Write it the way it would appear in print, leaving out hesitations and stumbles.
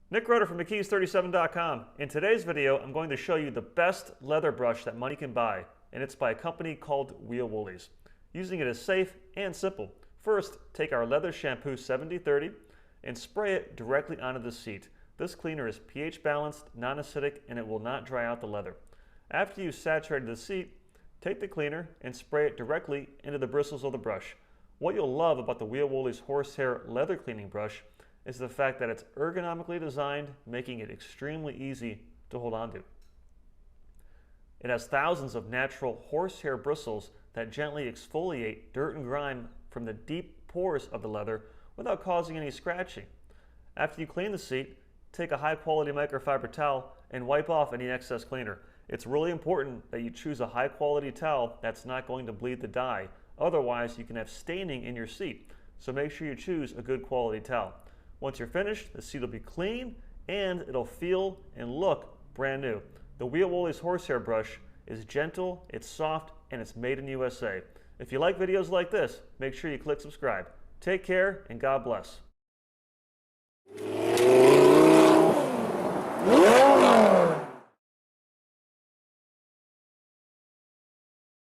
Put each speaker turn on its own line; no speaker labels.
Nick Roeder from McKees37.com. In today's video, I'm going to show you the best leather brush that money can buy, and it's by a company called Woolies. Using it is safe and simple. First, take our leather shampoo 70/30 and spray it directly onto the seat. This cleaner is pH balanced, non-acidic, and it will not dry out the leather. After you've saturated the seat, take the cleaner and spray it directly into the bristles of the brush. What you'll love about the Woolies horsehair leather cleaning brush is the fact that it's ergonomically designed, making it extremely easy to hold on to. It has thousands of natural horsehair bristles that gently exfoliate dirt and grime from the deep pores of the leather without causing any scratching. After you clean the seat, take a high-quality microfiber towel and wipe off any excess cleaner. It's really important that you choose a high-quality towel that's not going to bleed the dye. Otherwise, you can have staining in your seat. So make sure you choose a good quality towel. Once you're finished, the seat will be clean and it'll feel and look brand new. The Woolies horsehair brush is gentle, it's soft, and it's made in USA. If you like videos like this, make sure you click subscribe. Take care and God bless.